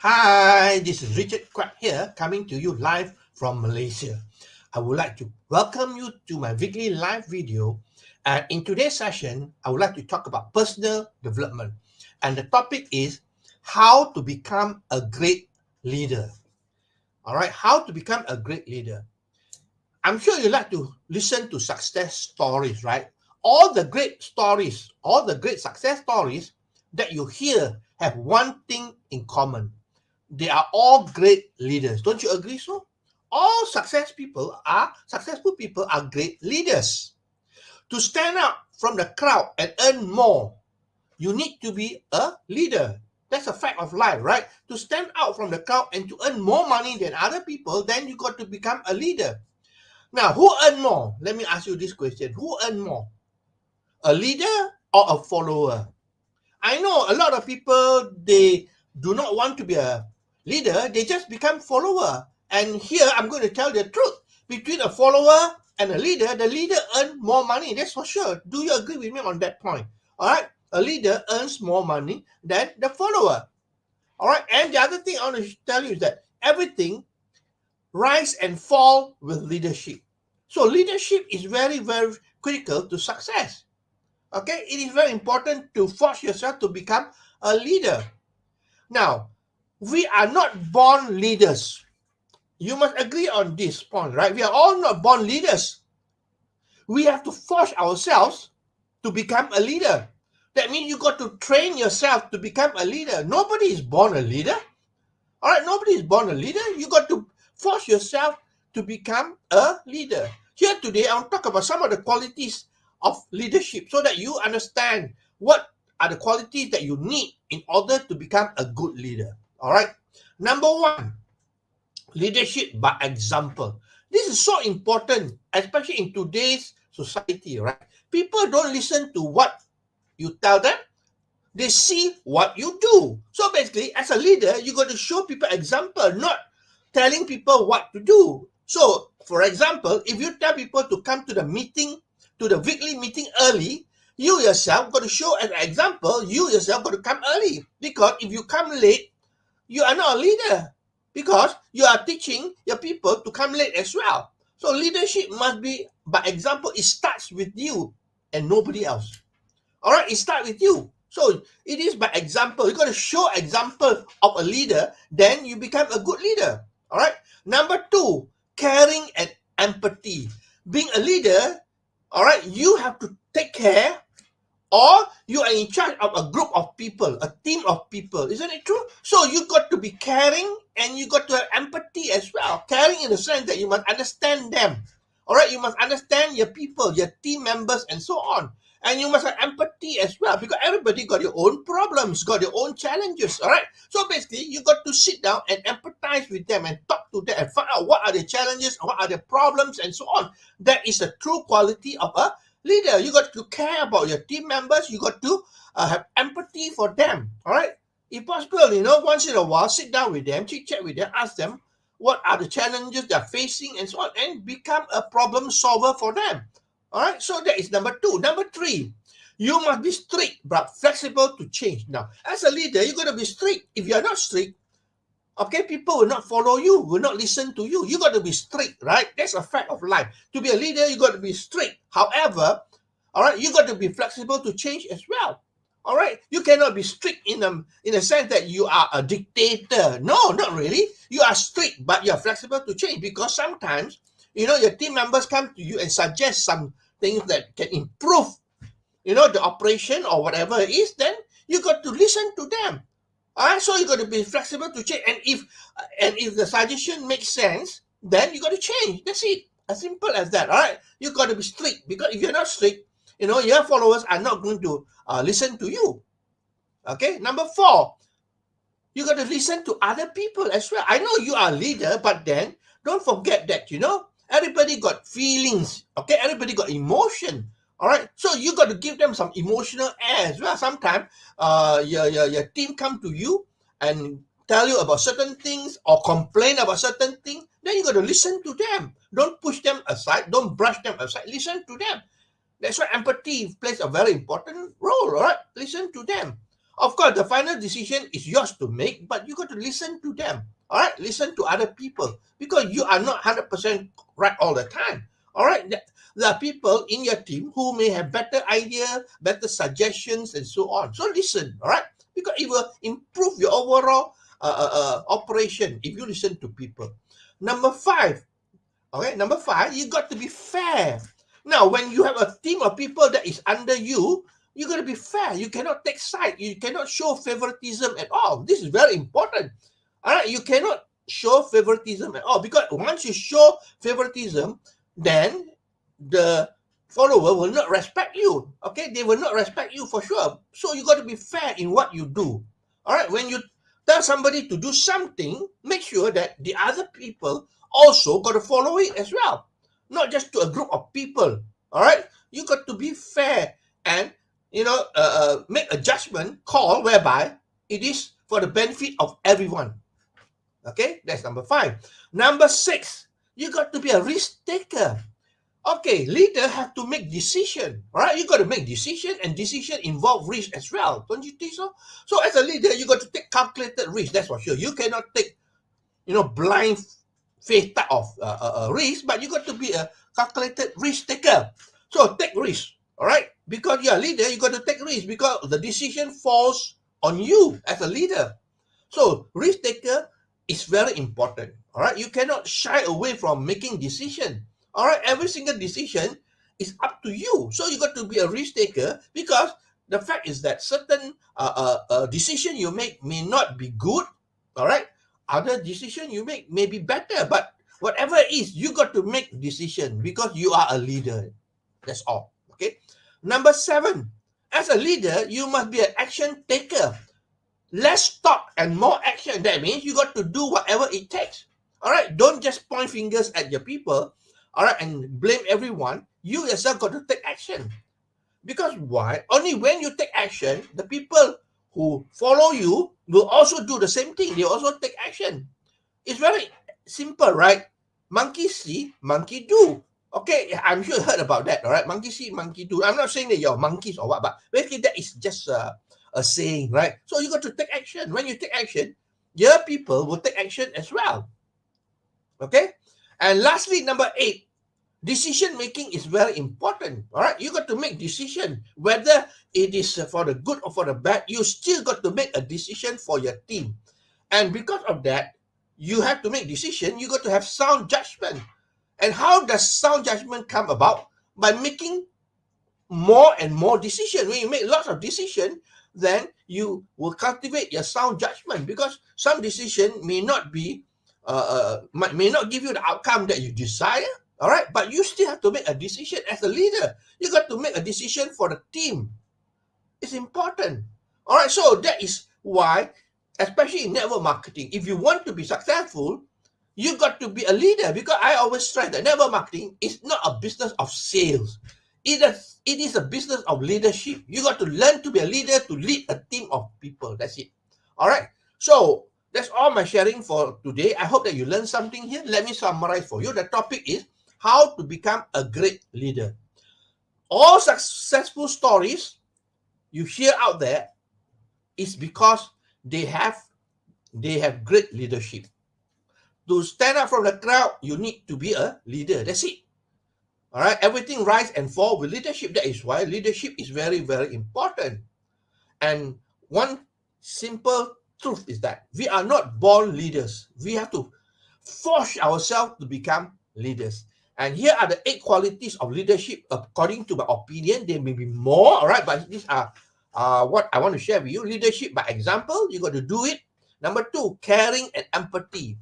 Hi, this is Richard Quack here, coming to you live from Malaysia. I would like to welcome you to my weekly live video. And in today's session, I would like to talk about personal development. And the topic is how to become a great leader. All right, how to become a great leader. I'm sure you like to listen to success stories, right? All the great stories, all the great success stories that you hear have one thing in common. They are all great leaders. Don't you agree so? All successful people are great leaders. To stand out from the crowd and earn more, you need to be a leader. That's a fact of life, right? To stand out from the crowd and to earn more money than other people, then you got to become a leader. Now, who earn more? Let me ask you this question. Who earn more? A leader or a follower? I know a lot of people, they do not want to be a leader, they just become follower. And here I'm going to tell the truth. Between a follower and a leader, the leader earns more money, that's for sure. Do you agree with me on that point? All right, a leader earns more money than the follower. All right, and the other thing I want to tell you is that everything rise and fall with leadership. So leadership is very, very critical to success. Okay, it is very important to force yourself to become a leader. Now, we are not born leaders. You must agree on this point, right? We are all not born leaders. We have to force ourselves to become a leader. That means you got to train yourself to become a leader. Nobody is born a leader. All right, nobody is born a leader. You got to force yourself to become a leader. Here today, I want to talk about some of the qualities of leadership so that you understand what are the qualities that you need in order to become a good leader. All right. Number one, leadership by example. This is so important, especially in today's society, right? People don't listen to what you tell them, they see what you do. So basically, as a leader, you got to show people example, not telling people what to do. So, for example, if you tell people to come to the meeting, to the weekly meeting early, you yourself got to show as an example, you yourself got to come early. Because if you come late, you are not a leader. Because you are teaching your people to come late as well. So leadership must be by example. It starts with you and nobody else. All right, it starts with you. So it is by example. You got to show example of a leader, then you become a good leader. All right. Number two, caring and empathy. Being a leader, all right, you have to take care, or you are in charge of a group of people, a team of people. Isn't it true? So you got to be caring and you got to have empathy as well. Caring in the sense that you must understand them. All right, you must understand your people, your team members, and so on. And you must have empathy as well because everybody got your own problems, got your own challenges. All right. So basically, you got to sit down and empathize with them and talk to them and find out what are the challenges, what are the problems, and so on. That is the true quality of a leader. You got to care about your team members. You got to have empathy for them. All right. If possible, once in a while, sit down with them, chit chat with them, ask them what are the challenges they're facing and so on, and become a problem solver for them. All right. So that is number two. Number three, you must be strict but flexible to change. Now, as a leader, you got to be strict. If you're not strict, okay, people will not follow you, will not listen to you. You got to be strict, right? That's a fact of life. To be a leader, you got to be strict. However, all right, you got to be flexible to change as well. All right, you cannot be strict in a sense that you are a dictator. No, not really. You are strict, but you are flexible to change because sometimes, your team members come to you and suggest some things that can improve, the operation or whatever it is. Then you got to listen to them. All right, so you got to be flexible to change, and if the suggestion makes sense, then you got to change. That's it, as simple as that. All right, you got to be strict because if you're not strict, your followers are not going to listen to you. Okay, number four, you got to listen to other people as well. I know you are a leader, but then don't forget that everybody got feelings. Okay, everybody got emotion. All right, so you got to give them some emotional air as well. Sometimes your team come to you and tell you about certain things or complain about certain things. Then you got to listen to them. Don't push them aside. Don't brush them aside. Listen to them. That's why empathy plays a very important role. All right, listen to them. Of course, the final decision is yours to make, but you got to listen to them. All right, listen to other people because you are not 100% right all the time. All right, there are people in your team who may have better idea, better suggestions, and so on. So listen, all right, because it will improve your overall operation if you listen to people. Number five, okay, number five, you got to be fair. Now, when you have a team of people that is under you, you got to be fair. You cannot take side. You cannot show favoritism at all. This is very important. All right, you cannot show favoritism at all because once you show favoritism, then the follower will not respect you. Okay, they will not respect you for sure. So you got to be fair in what you do. All right, when you tell somebody to do something, make sure that the other people also got to follow it as well, not just to a group of people. All right, you got to be fair and make a judgment call whereby it is for the benefit of everyone. Okay, that's number five. Number six, you got to be a risk taker. Okay, leader have to make decision. All right, you got to make decision, and decision involve risk as well. Don't you think so? So as a leader, you got to take calculated risk. That's for sure. You cannot take, blind faith type of risk, but you got to be a calculated risk taker. So take risk. All right, because you're a leader, you got to take risk because the decision falls on you as a leader. So risk taker is very important. All right, you cannot shy away from making decision. All right, every single decision is up to you. So you got to be a risk taker because the fact is that certain decision you make may not be good. All right, other decision you make may be better, but whatever it is, you got to make decision because you are a leader. That's all. Okay. Number seven, as a leader, you must be an action taker. Less talk and more action. That means you got to do whatever it takes. All right, don't just point fingers at your people. All right, and blame everyone. You yourself got to take action. Because why? Only when you take action, the people who follow you will also do the same thing. They also take action. It's very simple, right? Monkey see, monkey do. Okay, I'm sure you heard about that, all right? Monkey see, monkey do. I'm not saying that you're monkeys or what, but basically that is just a saying, right? So you got to take action. When you take action, your people will take action as well. Okay? And lastly, number 8, decision making is very important. All right, you got to make decision whether it is for the good or for the bad. You still got to make a decision for your team, and because of that, you have to make decision. You got to have sound judgment. And how does sound judgment come about? By making more and more decision. When you make lots of decision, then you will cultivate your sound judgment, because some decision may not be may not give you the outcome that you desire. All right, but you still have to make a decision as a leader. You got to make a decision for the team. It's important. All right, so that is why, especially in network marketing, if you want to be successful, you got to be a leader, because I always stress that network marketing is not a business of sales. It is a business of leadership. You got to learn to be a leader, to lead a team of people. That's it. All right. So that's all my sharing for today. I hope that you learned something here. Let me summarize for you. The topic is how to become a great leader. All successful stories you hear out there is because they have great leadership. To stand up from the crowd, you need to be a leader. That's it. All right. Everything rise and fall with leadership. That is why leadership is very, very important. And one simple truth is that we are not born leaders. We have to force ourselves to become leaders. And here are the 8 qualities of leadership according to my opinion. There may be more, all right, but these are what I want to share with you. Leadership by example. You got to do it. Number 2, caring and empathy.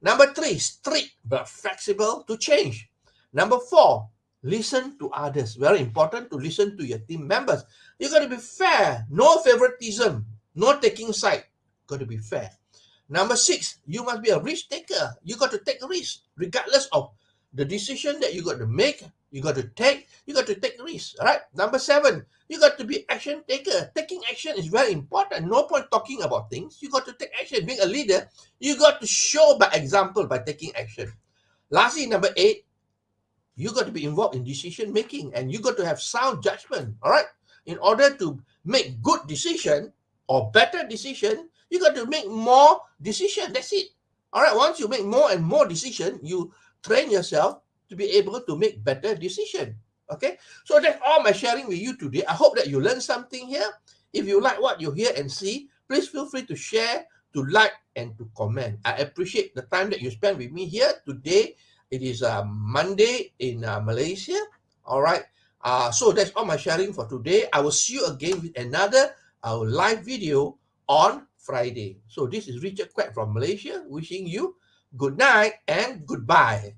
Number 3, strict but flexible to change. Number 4, listen to others. Very important to listen to your team members. You got to be fair. No favoritism. No taking side. Got to be fair. Number 6, you must be a risk taker. You got to take risks regardless of the decision that you got to make. You got to take risks. All right. Number 7, you got to be action taker. Taking action is very important. No point talking about things. You got to take action. Being a leader, you got to show by example by taking action. Lastly, number 8, you got to be involved in decision making, and you got to have sound judgment. All right. In order to make good decision, or better decision, you got to make more decision. That's it. All right. Once you make more and more decision, you train yourself to be able to make better decision. Okay. So that's all my sharing with you today. I hope that you learned something here. If you like what you hear and see, please feel free to share, to like, and to comment. I appreciate the time that you spent with me here today. It is Monday in Malaysia. All right. So that's all my sharing for today. I will see you again with another live video on Friday. So this is Richard Quack from Malaysia wishing you good night and goodbye.